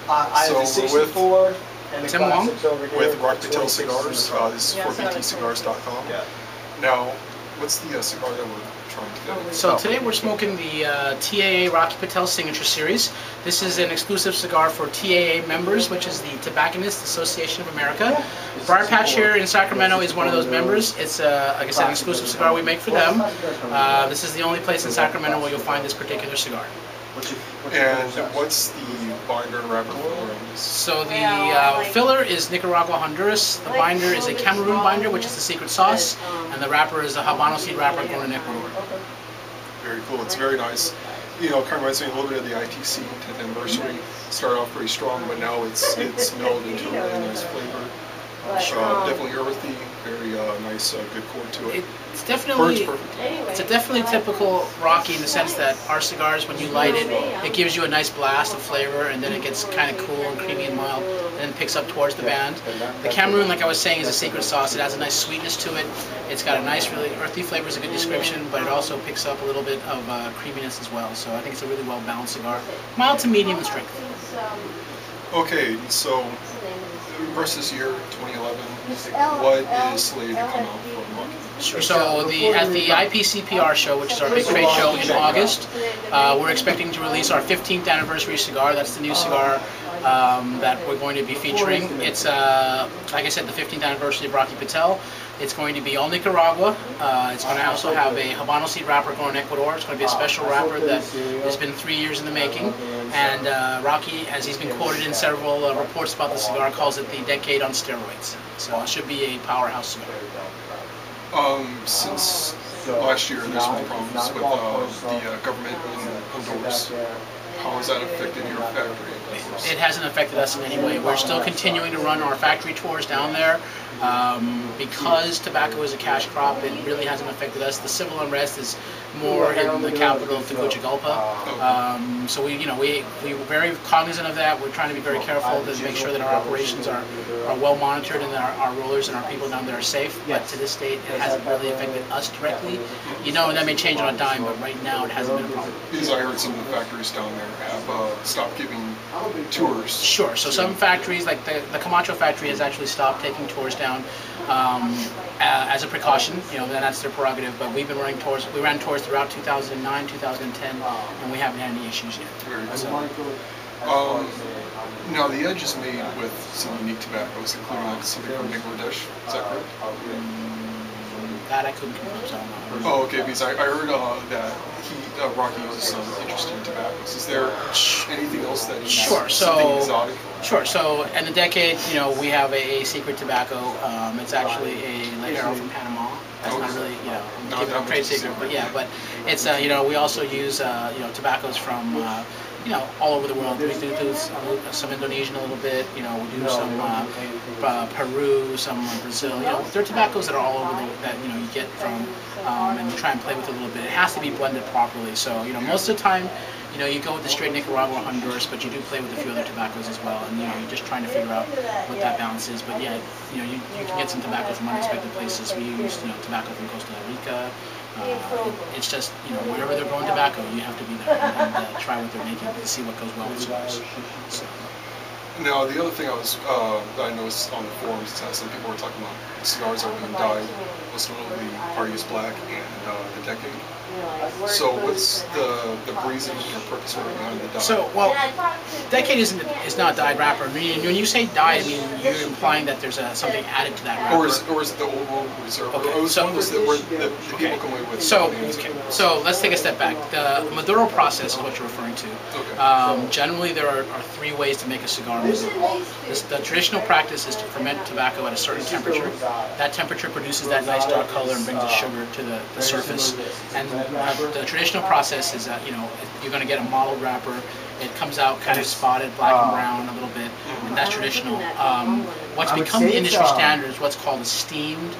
So we're with Tim Wong with Patel Cigars. This is for btcigars.com. Now, what's the cigar that we're trying to get? So today we're smoking the TAA Rocky Patel Signature Series. This is an exclusive cigar for TAA members, which is the Tobacconist Association of America. Briar Patch here in Sacramento is one of those members. It's, like I said, an exclusive cigar we make for them. This is the only place in Sacramento where you'll find this particular cigar. And what's the binder and wrapper filler on this? So the filler is Nicaragua, Honduras. The binder is a Cameroon binder, which is the secret sauce, and the wrapper is a Habano seed wrapper grown in Ecuador. Very cool. It's very nice. You know, it kind of reminds me a little bit of the ITC 10th anniversary. Started off pretty strong, but now it's melded into a really nice flavor. Definitely earthy, very nice, good core to it. It's a definitely typical Rocky in the sense that our cigars, when you light it, it gives you a nice blast of flavor, and then it gets kind of cool and creamy and mild, and then picks up towards the band. The Cameroon, like I was saying, is a secret sauce. It has a nice sweetness to it. It's got a nice, really earthy flavor, is a good description, but it also picks up a little bit of creaminess as well. So I think it's a really well-balanced cigar, mild to medium in strength. Okay, so versus year 2011, what is slated to come out from Rocky? So at the IPCPR show, which is our big trade show in August, we're expecting to release our 15th anniversary cigar. That's the new cigar that we're going to be featuring. It's, like I said, the 15th anniversary of Rocky Patel. It's going to be all Nicaragua. It's going to also have a Habano seed wrapper grown in Ecuador. It's going to be a special wrapper that has been 3 years in the making. And Rocky, as he's been quoted in several reports about the cigar, calls it the decade on steroids. So it should be a powerhouse cigar. Since last year, there's been problems with the government in Honduras. How has that affected your factory? It hasn't affected us in any way. We're still continuing to run our factory tours down there. Because tobacco is a cash crop, it really hasn't affected us. The civil unrest is more in the capital of Tegucigalpa. So we're very cognizant of that. We're trying to be very careful to make sure that our operations are well monitored and that our rollers and our people down there are safe. But to this date, it hasn't really affected us directly. And that may change on a dime, but right now it hasn't been a problem. Because I heard some of the factories down there have stopped giving tours. Sure. So some factories, like the Camacho factory, has actually stopped taking tours down as a precaution. Then that's their prerogative. But we've been running tours. We ran tours throughout 2009, 2010, and we haven't had any issues yet. Very cool. Now the Edge is made with some unique tobaccos, including like something from Bangladesh. Is that correct? That I couldn't confirm, so I don't know. Oh, okay. Because I heard that Rocky uses some interesting tobaccos. Is there anything else that is something exotic? Sure. So in the decade, we have a secret tobacco. It's actually a Ligero from Panama. That's not really, giving a trade secret, but yeah. But it's, we also use, tobaccos from, all over the world. We do some Indonesian a little bit. We do some Peru, some Brazil. There are tobaccos that are all over that you get from, and you try and play with it a little bit. It has to be blended properly. So most of the time, you go with the straight Nicaragua or Honduras, but you do play with a few other tobaccos as well, and you're just trying to figure out what that balance is. But yeah, you can get some tobacco from unexpected places. We use tobacco from Costa Rica. It's just wherever they're growing tobacco, you have to be there and try what they're making to see what goes well with cigars. So. Now the other thing that I noticed on the forums is that some people were talking about cigars are being dyed, most notably Party is Black and the Decade. So what's the reason or purpose for behind the dye? So, Decade is not dyed wrapper. I mean, when you say dyed, you're implying that there's something added to that wrapper. Or is it the Old World Reserve? Okay. It was one where the people come away with. So let's take a step back. The Maduro process is what you're referring to. Okay. Generally, there are 3 ways to make a cigar Maduro. The traditional practice is to ferment tobacco at a certain temperature. That temperature produces that nice dark color and brings the sugar to the surface. And the traditional process is that you're going to get a mottled wrapper. It comes out kind of spotted, black and brown a little bit, and that's traditional. What's become the industry standard is what's called a steamed,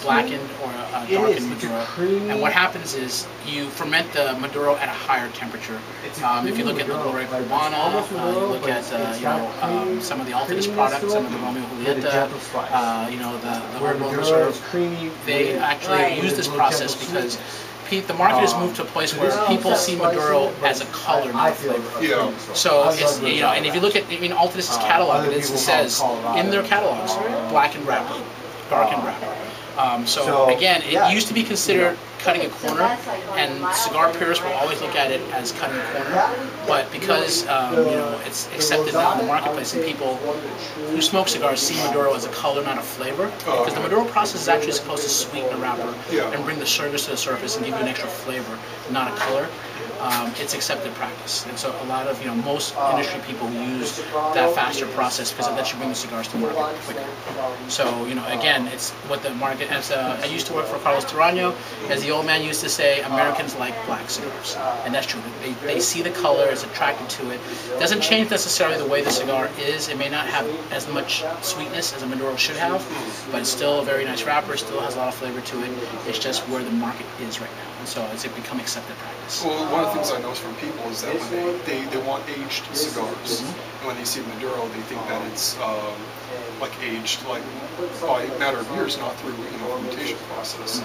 blackened, or a darkened Maduro. And what happens is you ferment the Maduro at a higher temperature. If you look at the Gloria Cubana, you look at some of the Altanis products, some of the Romeo Julieta, the Old World Reserve, they actually use this process because The market has moved to a place where people see Maduro as a color, not a flavor. Yeah. So it's, and if you look at Altadis's catalog, it says in their catalogs, blackened wrapper, darkened wrapper. So again, it used to be considered cutting a corner, and cigar purists will always look at it as cutting a corner. But because it's accepted now in the marketplace, and people who smoke cigars see Maduro as a color, not a flavor, because the Maduro process is actually supposed to sweeten a wrapper and bring the sugars to the surface and give you an extra flavor, not a color. It's accepted practice, and so a lot of most industry people use that faster process because it lets you bring the cigars to market quicker. So again, it's what the market. As I used to work for Carlos Terrano, as the old man used to say, Americans like black cigars, and that's true. They see the color, is attracted to it. It doesn't change necessarily the way the cigar is. It may not have as much sweetness as a Maduro should have, but it's still a very nice wrapper. It still has a lot of flavor to it. It's just where the market is right now, and so it's become accepted practice. Well, one of the things I notice from people is that when they want aged cigars, and when they see Maduro, they think that it's like aged like by a matter of years, not through fermentation process.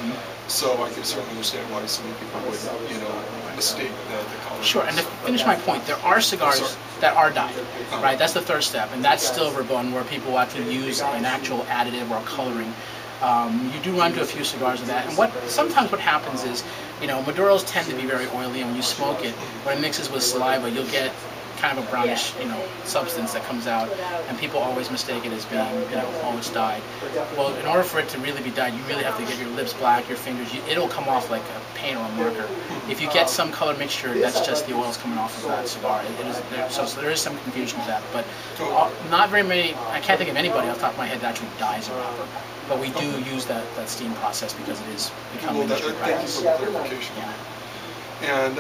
So I can certainly understand why so many people would mistake the color. Sure, and to finish my point, there are cigars that are dyed, right? That's the third step, and that's still verboten, where people actually use an actual additive or coloring. You do run into a few cigars of that, and sometimes what happens is, Maduros tend to be very oily, and when you smoke it, when it mixes with saliva, you'll get kind of a brownish, substance that comes out, and people always mistake it as being, oh, it's dyed. Well, in order for it to really be dyed, you really have to get your lips black, your fingers. It'll come off like a paint or a marker. If you get some color mixture, that's just the oils coming off of that cigar. So there is some confusion with that, but not very many. I can't think of anybody off the top of my head that actually dyes a wrapper. But we do use that steam process because it is becoming industry practice. Thank you for the clarification. Yeah. And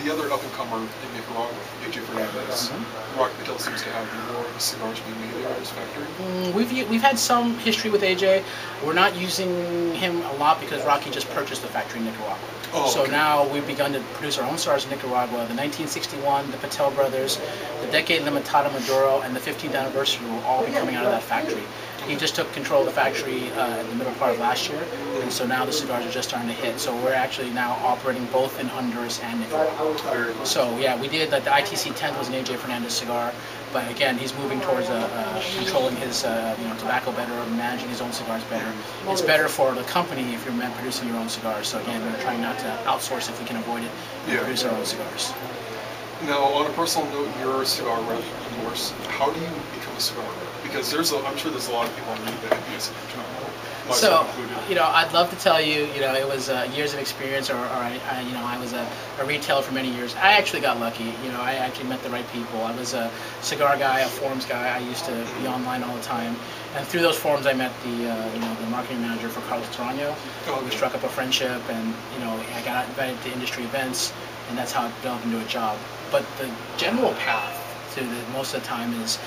the other up-and-comer in Nicaragua, AJ Fernandez, Patel seems to have more cigars being made there at his factory. We've had some history with AJ. We're not using him a lot because Rocky just purchased the factory in Nicaragua. So now we've begun to produce our own cigars in Nicaragua. The 1961, the Patel brothers, the Decade Limitada Maduro, and the 15th anniversary will all be coming out of that factory. He just took control of the factory in the middle part of last year, and so now the cigars are just starting to hit. So we're actually now operating both in Honduras and Nicaragua. So yeah, we did that. The ITC 10th was an AJ Fernandez cigar, but again, he's moving towards controlling his tobacco better, managing his own cigars better. It's better for the company if you're producing your own cigars. So again, we're trying not to outsource if we can avoid it, and produce our own cigars. Now, on a personal note, you're a cigar rep, of course. How do you become a cigar rep? Because I'm sure there's a lot of people on the that use it. So, I'd love to tell you, it was years of experience, or I was a retailer for many years. I actually got lucky. I actually met the right people. I was a cigar guy, a forums guy. I used to be online all the time, and through those forums, I met the marketing manager for Carlos Terrano. We struck up a friendship, and I got invited to industry events, and that's how it developed into a job. But the general path to most of the time is,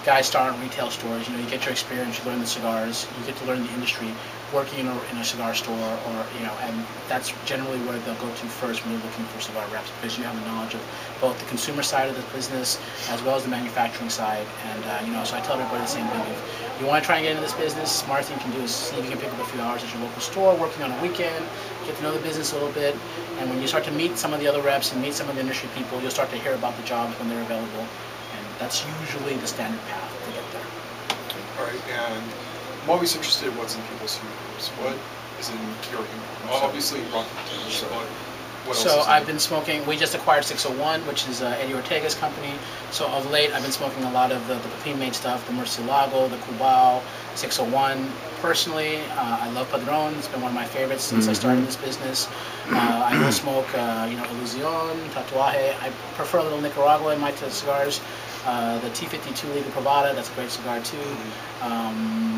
guys start in retail stores. You get your experience, you learn the cigars, you get to learn the industry, working in a cigar store, or and that's generally where they'll go to first when they're looking for cigar reps, because you have a knowledge of both the consumer side of the business as well as the manufacturing side. And so I tell everybody the same thing: if you want to try and get into this business, smart thing you can do is see if you can pick up a few hours at your local store, working on a weekend, get to know the business a little bit, and when you start to meet some of the other reps and meet some of the industry people, you'll start to hear about the jobs when they're available. That's usually the standard path to get there. All right, and I'm always interested in what's in people's humidors. What is in your humidor? Obviously, Rocky Patel, but what else? So I've been smoking. We just acquired 601, which is Eddie Ortega's company. So of late, I've been smoking a lot of the Pepin-made stuff, the Murcielago, the Cubao, 601. Personally, I love Padron. It's been one of my favorites since I started this business. I will smoke, Ilusion, Tatuaje. I prefer a little Nicaragua in my cigars. The T52 Liga Privada, that's a great cigar too.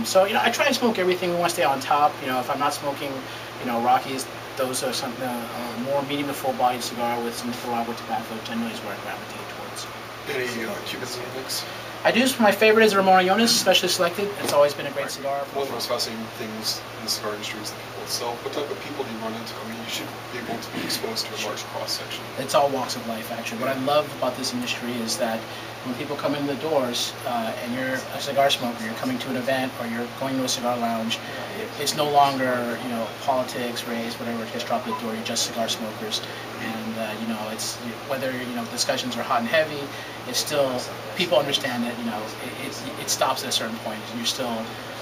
So I try and smoke everything. We want to stay on top. If I'm not smoking, Rockies, those are some more medium to full-bodied cigar with some Nicaragua tobacco. Generally, is where I gravitate towards. Any Cubans in the mix? I do. My favorite is Ramona Jonas, specially selected. It's always been a great cigar. One of the most fascinating things in the cigar industry is the people itself. What type of people do you run into? I mean, you should be able to be exposed to a large cross-section. It's all walks of life, actually. What I love about this industry is that when people come in the doors and you're a cigar smoker, you're coming to an event or you're going to a cigar lounge, it's no longer, you know, politics, race, whatever, it gets dropped at the door. You're just cigar smokers. And, you know, it's whether, you know, discussions are hot and heavy, it's still, people understand that, you know, it stops at a certain point. You're still,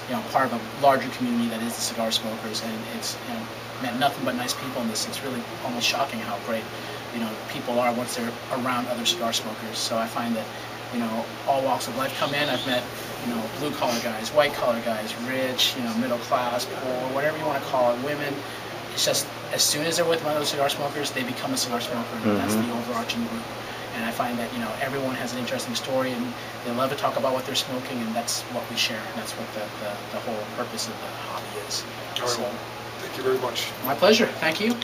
you know, part of a larger community that is the cigar smokers, and it's, you know, met nothing but nice people in this. It's really almost shocking how great, you know, people are once they're around other cigar smokers. So I find that, you know, all walks of life come in. I've met, you know, blue collar guys, white collar guys, rich, you know, middle class, poor, whatever you want to call it, women. It's just as soon as they're with one of those cigar smokers, they become a cigar smoker. And that's the overarching group. And I find that, you know, everyone has an interesting story, and they love to talk about what they're smoking, and that's what we share. And that's what the whole purpose of the hobby is. All right, so, well, thank you very much. My pleasure. Thank you.